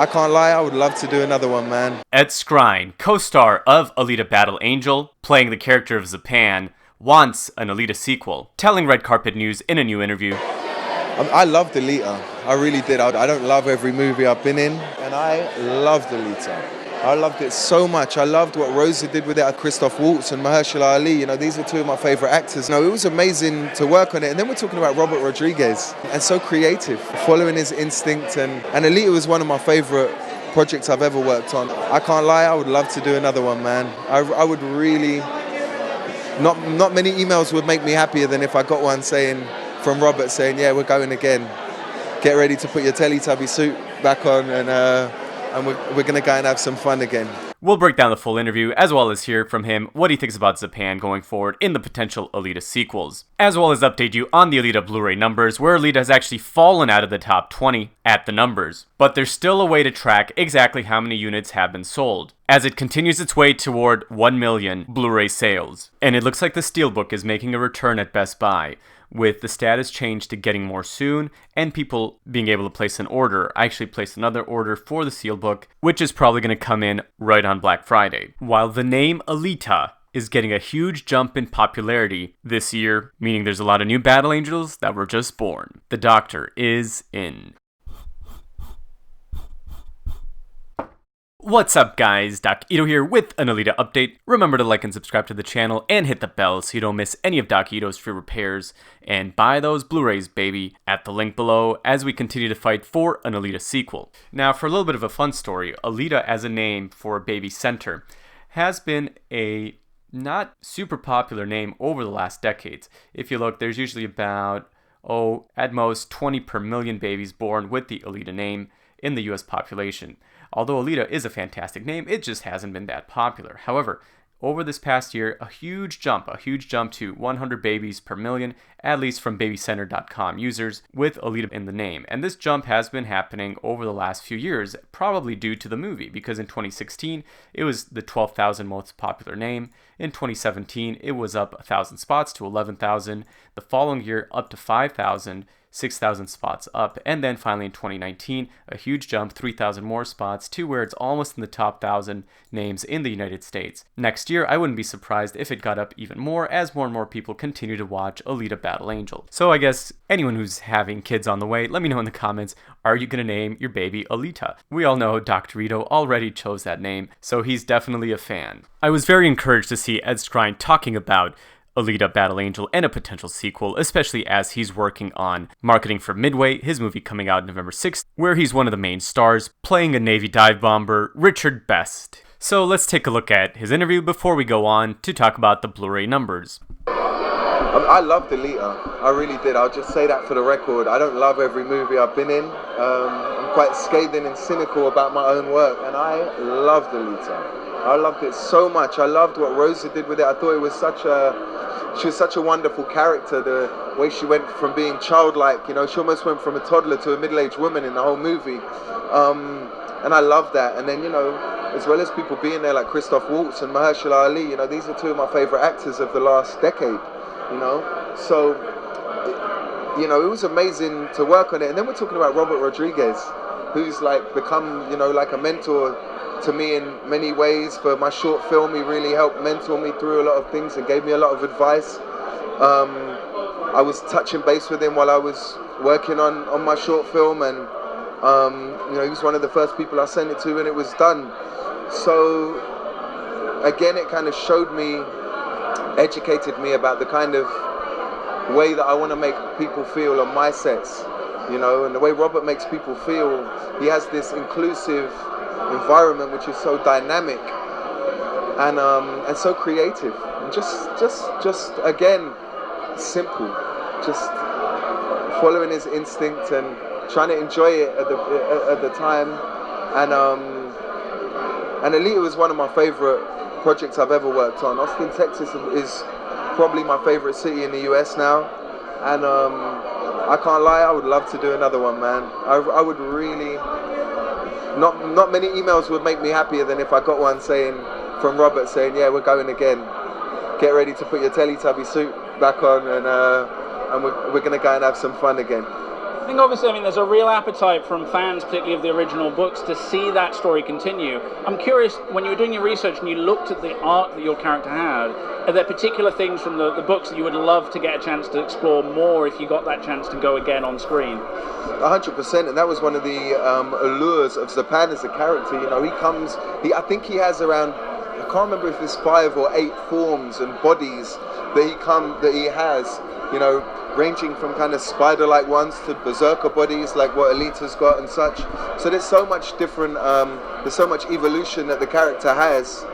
I can't lie, I would love to do another one, man. Skrein, co-star of Alita Battle Angel, playing the character of Zapan, wants an Alita sequel, telling Red Carpet News in a new interview. I loved Alita. I really did. I don't love every movie I've been in, and I loved Alita. I loved it so much. I loved what Rosa did with it, Christoph Waltz and Mahershala Ali. You know, these are two of my favorite actors. No, it was amazing to work on it. And then we're talking about Robert Rodriguez, and so creative, following his instinct. And Alita was one of my favorite projects I've ever worked on. I can't lie, I would love to do another one, man. I would really, not many emails would make me happier than if I got one from Robert saying, yeah, we're going again. Get ready to put your Teletubby suit back on, and we're going to go and have some fun again. We'll break down the full interview, as well as hear from him what he thinks about Zapan going forward in the potential Alita sequels, as well as update you on the Alita Blu-ray numbers, where Alita has actually fallen out of the top 20 at the numbers. But there's still a way to track exactly how many units have been sold, as it continues its way toward 1 million Blu-ray sales. And it looks like the Steelbook is making a return at Best Buy, with the status changed to getting more soon and people being able to place an order. I actually placed another order for the Steelbook, which is probably going to come in right on Black Friday. While the name Alita is getting a huge jump in popularity this year, meaning there's a lot of new Battle Angels that were just born. The Doctor is in. What's up, guys? Doc Ito here with an Alita update. Remember to like and subscribe to the channel and hit the bell so you don't miss any of Doc Ito's free repairs, and buy those Blu-rays, baby, at the link below as we continue to fight for an Alita sequel. Now, for a little bit of a fun story, Alita as a name for a baby center has been a not super popular name over the last decades. If you look, there's usually about, at most 20 per million babies born with the Alita name in the US population. Although Alita is a fantastic name, it just hasn't been that popular. However, over this past year, a huge jump to 100 babies per million, at least from babycenter.com users, with Alita in the name. And this jump has been happening over the last few years, probably due to the movie, because in 2016, it was the 12,000 most popular name. In 2017, it was up 1,000 spots to 11,000. The following year, up to 5,000. 6,000 spots up, and then finally in 2019, a huge jump, 3,000 more spots to where it's almost in the top 1,000 names in the United States. Next year, I wouldn't be surprised if it got up even more as more and more people continue to watch Alita Battle Angel. So I guess anyone who's having kids on the way, let me know in the comments, are you going to name your baby Alita? We all know Dr. Ito already chose that name, so he's definitely a fan. I was very encouraged to see Ed Skrein talking about Alita Battle Angel and a potential sequel, especially as he's working on marketing for Midway, his movie coming out November 6th, where he's one of the main stars, playing a Navy dive bomber, Richard Best. So let's take a look at his interview before we go on to talk about the Blu-ray numbers. I loved Alita. I really did. I'll just say that for the record. I don't love every movie I've been in. I'm quite scathing and cynical about my own work, and I loved Alita. I loved it so much. I loved what Rosa did with it. I thought it was she was such a wonderful character. The way she went from being childlike, you know, she almost went from a toddler to a middle-aged woman in the whole movie. And I loved that. And then, you know, as well as people being there like Christoph Waltz and Mahershala Ali, you know, these are two of my favorite actors of the last decade, you know. So, you know, it was amazing to work on it. And then we're talking about Robert Rodriguez, who's like become, you know, like a mentor to me in many ways. For my short film, he really helped mentor me through a lot of things and gave me a lot of advice. I was touching base with him while I was working on my short film, and you know, he was one of the first people I sent it to when it was done. So again, it kind of showed me, educated me about the kind of way that I want to make people feel on my sets, you know, and the way Robert makes people feel. He has this inclusive environment which is so dynamic and so creative, and just again simple, just following his instinct and trying to enjoy it at the time. And Alita was one of my favorite projects I've ever worked on. Austin, Texas is probably my favorite city in the US now, and I can't lie, I would love to do another one, man. I would really. Not many emails would make me happier than if I got one from Robert saying, yeah, we're going again. Get ready to put your Teletubby suit back on, and we're going to go and have some fun again. I think obviously, I mean, there's a real appetite from fans, particularly of the original books, to see that story continue. I'm curious, when you were doing your research and you looked at the art that your character had, are there particular things from the books that you would love to get a chance to explore more if you got that chance to go again on screen? 100%, and that was one of the allures of Zapan as a character. You know, I think he has around, I can't remember if it's 5 or 8 forms and bodies that he has, you know, ranging from kind of spider-like ones to berserker bodies like what Alita's got and such. So there's so much different, there's so much evolution that the character has.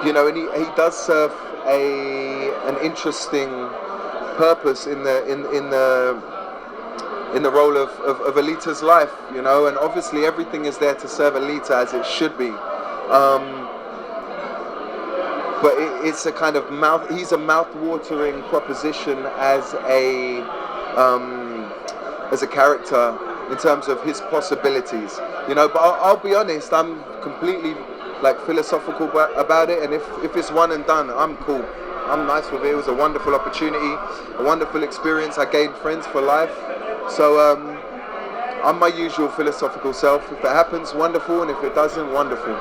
You know, and he does serve an interesting purpose in the role of Alita's life, you know, and obviously everything is there to serve Alita as it should be. But it's a kind of he's a mouth-watering proposition as a character in terms of his possibilities, you know. But I'll be honest, I'm completely like philosophical about it, and if it's one and done, I'm cool. I'm nice with it. It was a wonderful opportunity, a wonderful experience. I gained friends for life. So I'm my usual philosophical self. If it happens, wonderful, and if it doesn't, wonderful.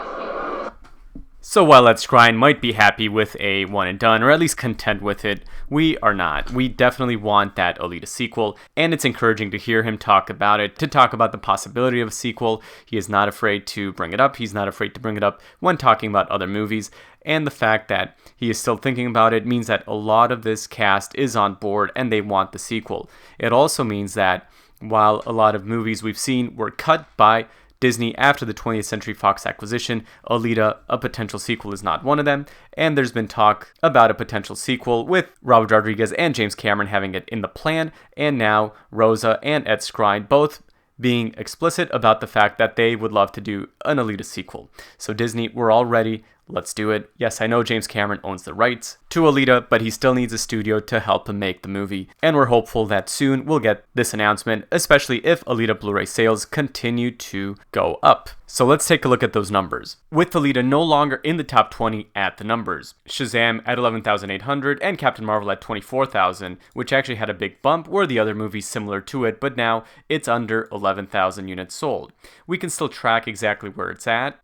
So while that Skrein might be happy with a one and done, or at least content with it, we are not. We definitely want that Alita sequel, and it's encouraging to hear him talk about it, to talk about the possibility of a sequel. He is not afraid to bring it up. He's not afraid to bring it up when talking about other movies, and the fact that he is still thinking about it means that a lot of this cast is on board and they want the sequel. It also means that while a lot of movies we've seen were cut by Disney after the 20th Century Fox acquisition, Alita, a potential sequel, is not one of them, and there's been talk about a potential sequel with Robert Rodriguez and James Cameron having it in the plan, and now Rosa and Ed Skrein both being explicit about the fact that they would love to do an Alita sequel. So Disney, we're all ready. Let's do it. Yes, I know James Cameron owns the rights to Alita, but he still needs a studio to help him make the movie. And we're hopeful that soon we'll get this announcement, especially if Alita Blu-ray sales continue to go up. So let's take a look at those numbers. With Alita no longer in the top 20 at the numbers, Shazam at 11,800 and Captain Marvel at 24,000, which actually had a big bump, were the other movies similar to it, but now it's under 11,000 units sold. We can still track exactly where it's at,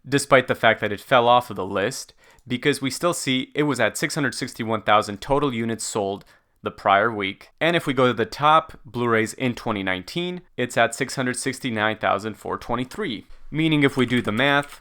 despite the fact that it fell off of the list, because we still see it was at 661,000 total units sold the prior week. And if we go to the top Blu-rays in 2019, it's at 669,423. Meaning if we do the math,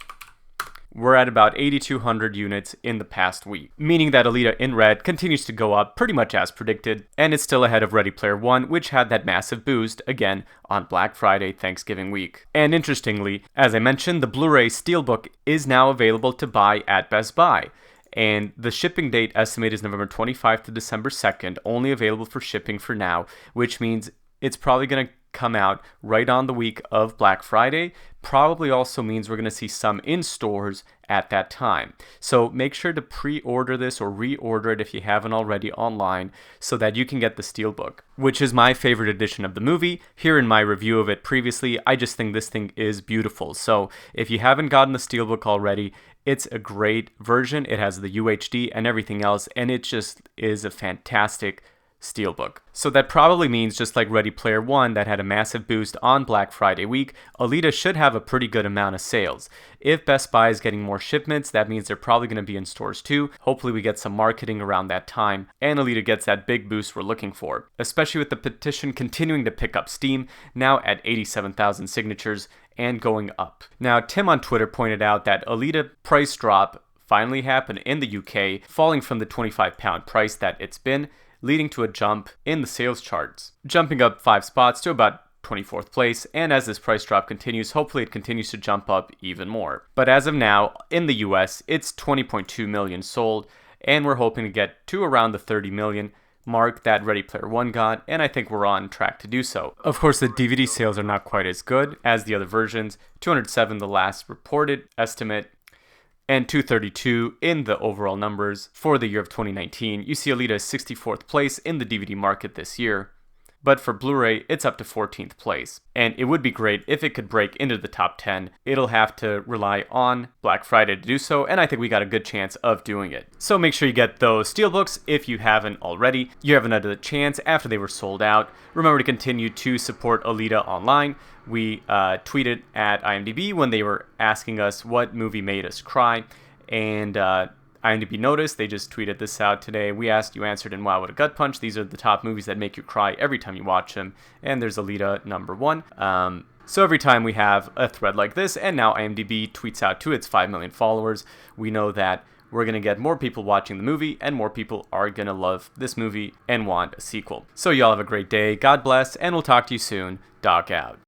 we're at about 8,200 units in the past week, meaning that Alita in red continues to go up pretty much as predicted, and it's still ahead of Ready Player One, which had that massive boost, again, on Black Friday, Thanksgiving week. And interestingly, as I mentioned, the Blu-ray Steelbook is now available to buy at Best Buy, and the shipping date estimated is November 25th to December 2nd, only available for shipping for now, which means it's probably going to come out right on the week of Black Friday. Probably also means we're going to see some in stores at that time. So make sure to pre-order this or reorder it if you haven't already online so that you can get the Steelbook, which is my favorite edition of the movie. Here in my review of it previously, I just think this thing is beautiful. So if you haven't gotten the Steelbook already, it's a great version. It has the UHD and everything else, and it just is a fantastic Steelbook. So that probably means, just like Ready Player One that had a massive boost on Black Friday week, Alita should have a pretty good amount of sales. If Best Buy is getting more shipments, that means they're probably going to be in stores too. Hopefully we get some marketing around that time, and Alita gets that big boost we're looking for, especially with the petition continuing to pick up steam, now at 87,000 signatures and going up. Now, Tim on Twitter pointed out that Alita price drop finally happened in the UK, falling from the £25 price that it's been, leading to a jump in the sales charts, jumping up 5 spots to about 24th place, and as this price drop continues, hopefully it continues to jump up even more. But as of now, in the US, it's 20.2 million sold, and we're hoping to get to around the 30 million mark that Ready Player One got, and I think we're on track to do so. Of course, the DVD sales are not quite as good as the other versions, 207 the last reported estimate, and 232 in the overall numbers for the year of 2019. You see Alita is 64th place in the DVD market this year. but for Blu-ray, it's up to 14th place. And it would be great if it could break into the top 10. It'll have to rely on Black Friday to do so, and I think we got a good chance of doing it. So make sure you get those steelbooks if you haven't already. You have another chance after they were sold out. Remember to continue to support Alita online. We tweeted at IMDb when they were asking us what movie made us cry, and IMDb noticed. They just tweeted this out today. We asked, you answered, and wow, what a gut punch. These are the top movies that make you cry every time you watch them, and there's Alita number 1. So every time we have a thread like this, and now IMDb tweets out to its 5 million followers, we know that we're going to get more people watching the movie, and more people are going to love this movie and want a sequel. So y'all have a great day. God bless, and we'll talk to you soon. Doc out.